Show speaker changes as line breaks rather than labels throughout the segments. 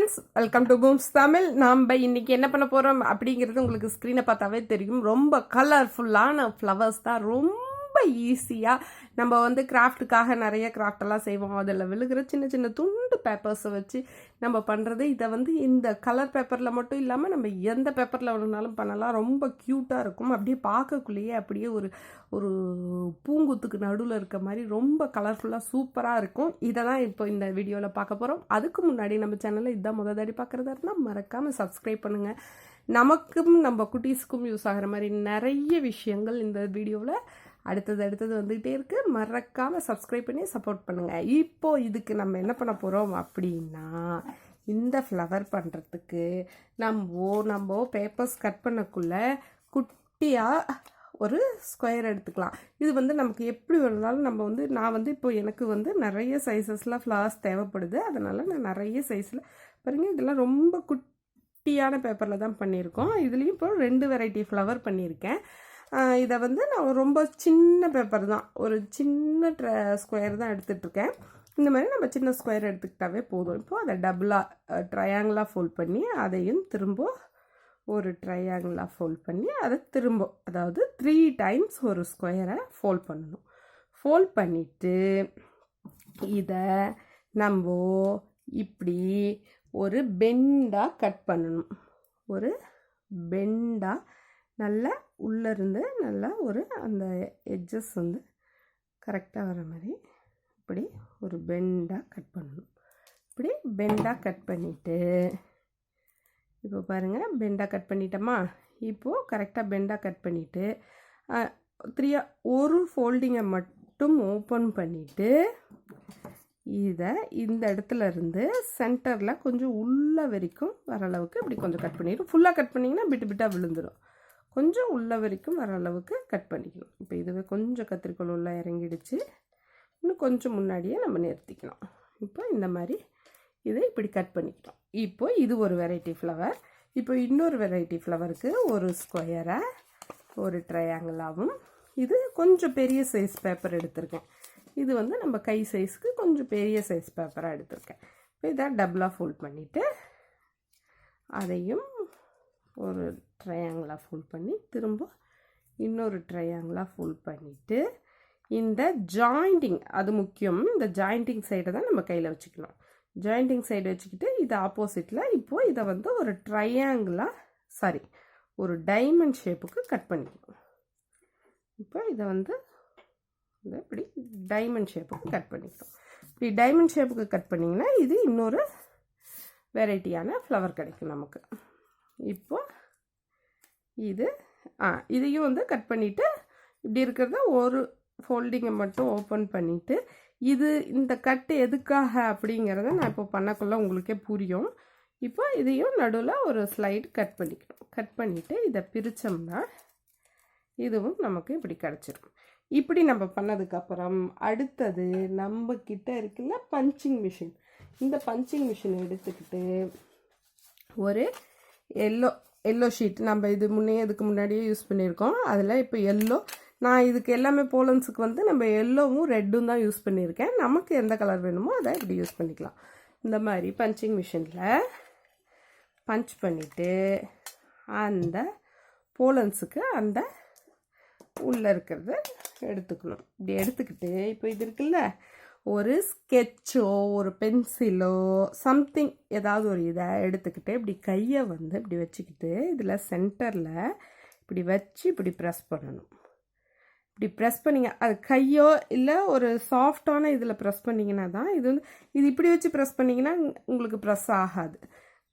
Friends, welcome to Booms Tamil. நம்ம இன்னைக்கு என்ன பண்ண போகிறோம் அப்படிங்கிறது உங்களுக்கு ஸ்க்ரீனை பார்த்தாவே தெரியும். ரொம்ப கலர்ஃபுல்லான ஃப்ளவர்ஸ் தான். ரொம்ப ஈஸியாக நம்ம வந்து கிராஃப்ட்டுக்காக நிறைய கிராஃப்டெல்லாம் செய்வோம். அதில் விழுகிற சின்ன சின்ன துண்டு பேப்பர்ஸை வச்சு நம்ம பண்ணுறது. இதை வந்து இந்த கலர் பேப்பரில் மட்டும் இல்லாமல் நம்ம எந்த பேப்பரில் வேணுனாலும் பண்ணலாம். ரொம்ப க்யூட்டாக இருக்கும். அப்படியே பார்க்கக்குள்ளேயே அப்படியே ஒரு ஒரு பூங்குத்துக்கு நடுவில் இருக்க மாதிரி ரொம்ப கலர்ஃபுல்லாக சூப்பராக இருக்கும். இதை தான் இப்போ இந்த வீடியோவில் பார்க்க போகிறோம். அதுக்கு முன்னாடி நம்ம சேனலில் இதான் முதல் தாடி பார்க்குறதா இருந்தால் மறக்காமல் சப்ஸ்கிரைப் பண்ணுங்கள். நமக்கும் நம்ம குட்டீஸுக்கும் யூஸ் ஆகிற மாதிரி நிறைய விஷயங்கள் இந்த வீடியோவில் அடுத்தது வந்துகிட்டே இருக்குது. மறக்காமல் சப்ஸ்கிரைப் பண்ணி சப்போர்ட் பண்ணுங்கள். இப்போது இதுக்கு நம்ம என்ன பண்ண போகிறோம் அப்படின்னா, இந்த ஃப்ளவர் பண்ணுறதுக்கு நம்ம பேப்பர்ஸ் கட் பண்ணக்குள்ளே குட்டியாக ஒரு ஸ்கொயர் எடுத்துக்கலாம். இது வந்து நமக்கு எப்படி வேணுனாலும் நம்ம வந்து நான் வந்து இப்போ எனக்கு வந்து நிறைய சைஸஸில் ஃப்ளவர்ஸ் தேவைப்படுது. அதனால் நான் நிறைய சைஸில் பாருங்கள், இதெல்லாம் ரொம்ப குட்டியான பேப்பரில் தான் பண்ணியிருக்கோம். இதுலேயும் இப்போ 2 வெரைட்டி ஃப்ளவர் பண்ணியிருக்கேன். இதை வந்து நான் ரொம்ப சின்ன பேப்பர் தான், ஒரு சின்ன ஸ்கொயர் தான் எடுத்துகிட்ருக்கேன். இந்த மாதிரி நம்ம சின்ன ஸ்கொயர் எடுத்துக்கிட்டாவே போதும். இப்போது அதை டபுளாக ட்ரையாங்கிளாக ஃபோல்ட் பண்ணி அதையும் திரும்ப ஒரு ட்ரையாங்கிளாக ஃபோல்ட் பண்ணி அதை திரும்ப, அதாவது 3 டைம்ஸ் ஒரு ஸ்கொயரை ஃபோல்ட் பண்ணணும். ஃபோல்ட் பண்ணிவிட்டு இதை நம்ம இப்படி ஒரு பெண்டாக கட் பண்ணணும். ஒரு பெண்டாக நல்லா உள்ளேருந்து நல்லா அந்த எட்ஜஸ் வந்து கரெக்டாக வர மாதிரி இப்படி ஒரு பெண்டாக கட் பண்ணணும். இப்படி பெண்டாக கட் பண்ணிவிட்டு இப்போ பாருங்கள், பெண்டாக கட் பண்ணிட்டோமா. இப்போது கரெக்டாக பெண்டாக கட் பண்ணிவிட்டு ஒரு ஃபோல்டிங்கை மட்டும் ஓப்பன் பண்ணிவிட்டு இதை இந்த இடத்துல இருந்து சென்டரில் கொஞ்சம் உள்ள வரைக்கும் வர அளவுக்கு இப்படி கொஞ்சம் கட் பண்ணிவிட்டு, ஃபுல்லாக கட் பண்ணிங்கன்னா பிட்டாக விழுந்துடும். கொஞ்சம் உள்ள வரைக்கும் வர அளவுக்கு கட் பண்ணிக்கணும். இப்போ இதுவே கொஞ்சம் கத்திரிக்கோல் உள்ள இறங்கிடுச்சு. இன்னும் கொஞ்சம் முன்னாடியே நம்ம நிறுத்திக்கணும். இப்போ இந்த மாதிரி இதை இப்படி கட் பண்ணிக்கிட்டோம். இப்போ இது ஒரு வெரைட்டி ஃப்ளவர். இப்போ இன்னொரு வெரைட்டி ஃப்ளவருக்கு ஒரு ஸ்கொயரை ஒரு ட்ரையாங்கிளாகவும், இது கொஞ்சம் பெரிய சைஸ் பேப்பர் எடுத்திருக்கேன். இது வந்து நம்ம கை சைஸ்க்கு கொஞ்சம் பெரிய சைஸ் பேப்பராக எடுத்திருக்கேன். இப்போ இதை டபுளாக ஃபோல்ட் பண்ணிவிட்டு அதையும் ஒரு ட்ரையாங்கிளாக ஃபோல்ட் பண்ணி திரும்ப இன்னொரு ட்ரையாங்கிளாக ஃபோல்ட் பண்ணிவிட்டு இந்த ஜாயிண்டிங், அது முக்கியம், இந்த ஜாயிண்டிங் சைடை தான் நம்ம கையில் வச்சுக்கணும். ஜாயிண்டிங் சைடு வச்சுக்கிட்டு இது ஆப்போசிட்டில் இப்போது இதை வந்து ஒரு ட்ரையாங்கிளாக ஒரு டைமண்ட் ஷேப்புக்கு கட் பண்ணிக்கணும். இப்போ இதை வந்து இப்படி டைமண்ட் ஷேப்புக்கு கட் பண்ணிக்கணும். இப்படி டைமண்ட் ஷேப்புக்கு கட் பண்ணிங்கன்னா இது இன்னொரு வெரைட்டியான ஃப்ளவர் கிடைக்கும் நமக்கு. இப்போ இதையும் வந்து கட் பண்ணிவிட்டு இப்படி இருக்கிறத ஒரு ஃபோல்டிங்கை மட்டும் ஓப்பன் பண்ணிவிட்டு, இந்த கட்டு எதுக்காக அப்படிங்கிறத நான் இப்போ பண்ணக்குள்ள உங்களுக்கே புரியும். இப்போ இதையும் நடுவில் ஒரு ஸ்லைடு கட் பண்ணிக்கணும். கட் பண்ணிவிட்டு இதை பிரித்தோம்னா இதுவும் நமக்கு இப்படி கிடச்சிடும். இப்படி நம்ம பண்ணதுக்கப்புறம் அடுத்தது நம்ம கிட்ட இருக்குல்ல பஞ்சிங் மிஷின். இந்த பஞ்சிங் மிஷின் எடுத்துக்கிட்டு ஒரு எல்லோ ஷீட், நம்ம இதுக்கு முன்னாடியே யூஸ் பண்ணியிருக்கோம். அதில் இப்போ எல்லோ, நான் இதுக்கு எல்லாமே போலன்ஸுக்கு வந்து நம்ம எல்லோவும் ரெட்டும் தான் யூஸ் பண்ணியிருக்கேன். நமக்கு எந்த கலர் வேணுமோ அதை இப்படி யூஸ் பண்ணிக்கலாம். இந்த மாதிரி பஞ்சிங் மிஷினில் பஞ்ச் பண்ணிவிட்டு அந்த போலன்ஸுக்கு அந்த உள்ளே இருக்கிறத எடுத்துக்கணும். இப்படி எடுத்துக்கிட்டு இப்போ இது இருக்குல்ல, ஒரு ஸ்கெட்சோ ஒரு பென்சிலோ சம்திங் ஏதாவது ஒரு இதை எடுத்துக்கிட்டு இப்படி கையை வந்து இப்படி வச்சுக்கிட்டு இதில் சென்டரில் இப்படி வச்சு இப்படி ப்ரெஸ் பண்ணணும். இப்படி ப்ரெஸ் பண்ணிங்க, அது கையோ இல்லை ஒரு சாஃப்டான இதில் ப்ரெஸ் பண்ணிங்கன்னா தான் இது வந்து, இது இப்படி வச்சு ப்ரெஸ் பண்ணிங்கன்னா உங்களுக்கு ப்ரெஸ் ஆகாது.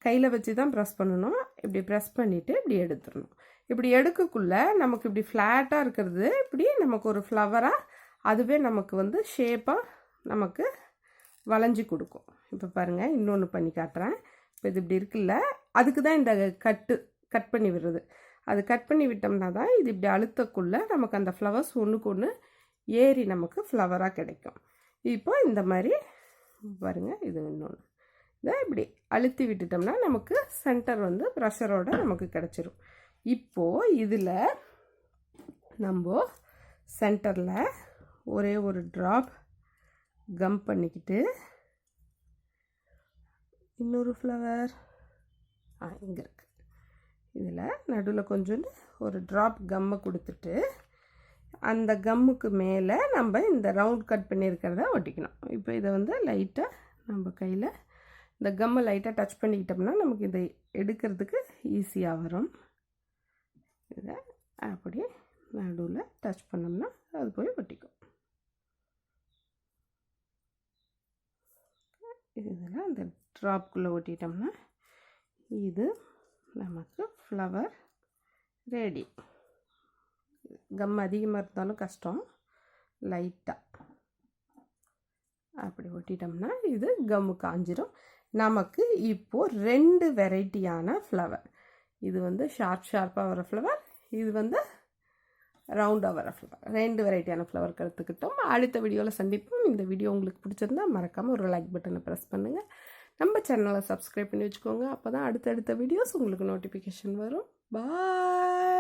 கையில் வச்சு தான் ப்ரெஸ் பண்ணணும். இப்படி ப்ரெஸ் பண்ணிவிட்டு இப்படி எடுத்துடணும். இப்படி எடுக்கக்குள்ளே நமக்கு இப்படி ஃப்ளாட்டாக இருக்கிறது இப்படி நமக்கு ஒரு ஃப்ளவராக அதுவே நமக்கு வந்து ஷேப்பாக நமக்கு வளைஞ்சி கொடுக்கும். இப்போ பாருங்கள், இன்னொன்று பண்ணி காட்டுறேன். இப்போ இது இப்படி இருக்குல்ல, அதுக்கு தான் இந்த கட் பண்ணி விடுறது. அது கட் பண்ணி விட்டோம்னா தான் இது இப்படி அழுத்தக்குள்ளே நமக்கு அந்த ஃப்ளவர்ஸ் ஒன்றுக்கு ஒன்று ஏறி நமக்கு ஃப்ளவராக கிடைக்கும். இப்போ இந்த மாதிரி பாருங்கள், இது இன்னொன்று இதை இப்படி அழுத்தி விட்டுட்டோம்னா நமக்கு சென்டர் வந்து ப்ரெஷரோடு நமக்கு கிடச்சிரும். இப்போது இதில் நம்ம சென்டரில் ஒரே ஒரு ட்ராப் கம் பண்ணிக்கிட்டு இன்னொரு ஃப்ளவர் இங்கே இருக்குது. இதில் நடுவில் கொஞ்சோண்டு ஒரு ட்ராப் கம்மை கொடுத்துட்டு அந்த கம்முக்கு மேலே நம்ம இந்த ரவுண்ட் கட் பண்ணியிருக்கிறத ஒட்டிக்கணும். இப்போ இதை வந்து லைட்டாக நம்ம கையில் இந்த கம்மை லைட்டாக டச் பண்ணிக்கிட்டோம்னா நமக்கு இதை எடுக்கிறதுக்கு ஈஸியாக வரும். இதை அப்படி நடுவில் டச் பண்ணோம்னா அது போய் ஒட்டிக்கும். இதில் அந்த ட்ராப்குள்ளே ஒட்டிட்டோம்னா இது நமக்கு ஃப்ளவர் ரெடி. கம் அதிகமாக இருந்தாலும் கஷ்டம், லைட்டாக அப்படி ஒட்டிட்டோம்னா இது கம்மு காஞ்சிரும். நமக்கு இப்போது 2 வெரைட்டியான ஃப்ளவர், இது வந்து ஷார்ப்பாக வர ஃப்ளவர், இது வந்து ரவுண்டாக வர ஃப்ளவர், 2 வெரைட்டியான ஃப்ளவர் கற்றுக்கிட்டோம். அடுத்த வீடியோவில் சந்திப்போம். இந்த வீடியோ உங்களுக்கு பிடிச்சிருந்தா மறக்காமல் ஒரு லைக் பட்டனை ப்ரெஸ் பண்ணுங்கள். நம்ம சேனலை சப்ஸ்கிரைப் பண்ணி வச்சுக்கோங்க. அப்போ தான் அடுத்தடுத்த வீடியோஸ் உங்களுக்கு நோட்டிஃபிகேஷன் வரும். பாய்.